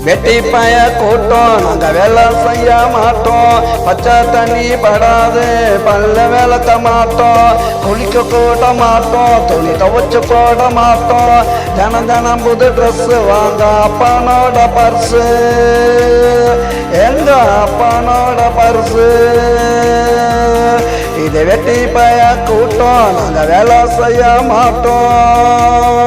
வெட்டி பய கூட்டம் நாங்க வேலை செய்ய மாட்டோம். பச்சை தண்ணி படாது பல்ல விளக்க மாட்டோம். குளிக்க கூட மாட்டோம், துணி துவைச்சு போட மாட்டோம். தினம் தினம் புது ட்ரெஸ் வாங்க அப்பனோட பர்ஸு, எங்க அப்பனோட பர்ஸு. இது வெட்டி பய கூட்டம் நாங்க வேலை செய்ய மாட்டோம்.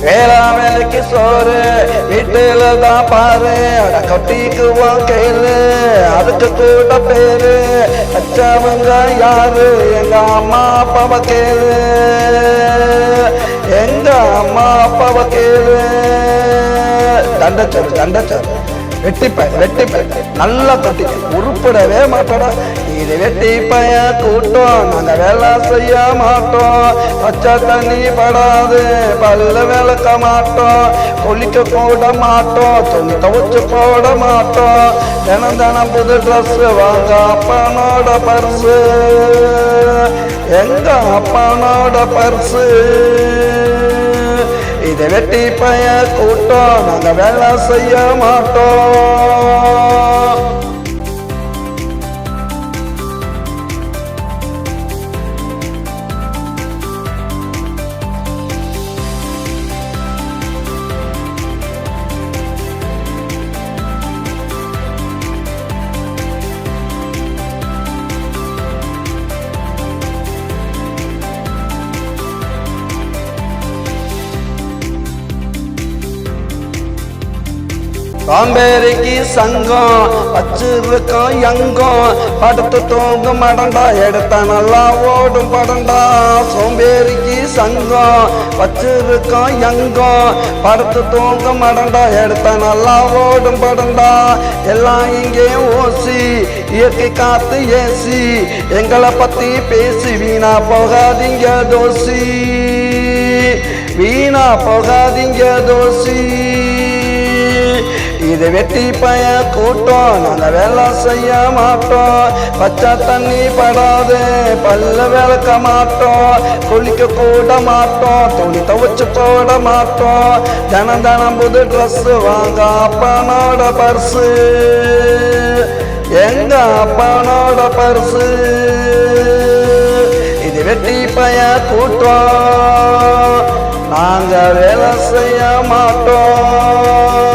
வேளாண்மைக்கு சோறு வீட்டுல தான் பாரு, கொட்டிக்குவோம் கையில அதுக்கு கூட பேரு. வச்சவங்க யாரு? எங்க அம்மா அப்பாவை கேளு, எங்க அம்மா அப்பாவை கேளு. தண்டச்சோறு தண்டச்சோறு வெட்டிப்ப நல்லா கொட்டி உருப்பிடவே மாட்டோட. இது வெட்டி பய கூட்டம் நாங்க வேலை செய்ய மாட்டோம். பச்சை தண்ணி படாது பல்ல விளக்க மாட்டோம். குளிக்க கூட மாட்டோம், துணி துவைச்சு போட மாட்டோம். தினம் தினம் புது ட்ரெஸ் வாங்க அப்பனோட பர்ஸு, எங்க அப்பனோட பர்ஸு. இதை வெட்டி பய கூட்டம் நாங்க வேலை செய்ய மாட்டோம். சோம்பேறிக்கு சங்கம் வச்சிருக்கோம் எங்கும். படுத்து தூங்க மடண்டா எடுத்தா நல்லா ஓடும் படண்டா. சோம்பேறிக்கு சங்கம் வச்சிருக்கோம் எங்கும். படுத்து தூங்க மடண்டா எடுத்தா நல்லா ஓடும் படண்டா. எல்லாம் இங்கே ஓசி இயற்கை காத்து ஏசி. எங்களை பத்தி பேசி வீணா போகாதீங்க தோசி, வீணா போகாதீங்க தோசி. இது வெட்டி பய கூட்டம் நாங்க வேலை செய்ய மாட்டோம். பச்சை தண்ணி படாது பல்ல விளக்க மாட்டோம். குளிக்க கூட மாட்டோம், துணி துவைச்சு போட மாட்டோம். தினம் தினம் புது ட்ரெஸ் வாங்க அப்பனோட பர்ஸு, எங்க அப்பனோட பர்ஸு. இது வெட்டி பய கூட்டம் நாங்க வேலை செய்ய மாட்டோம்.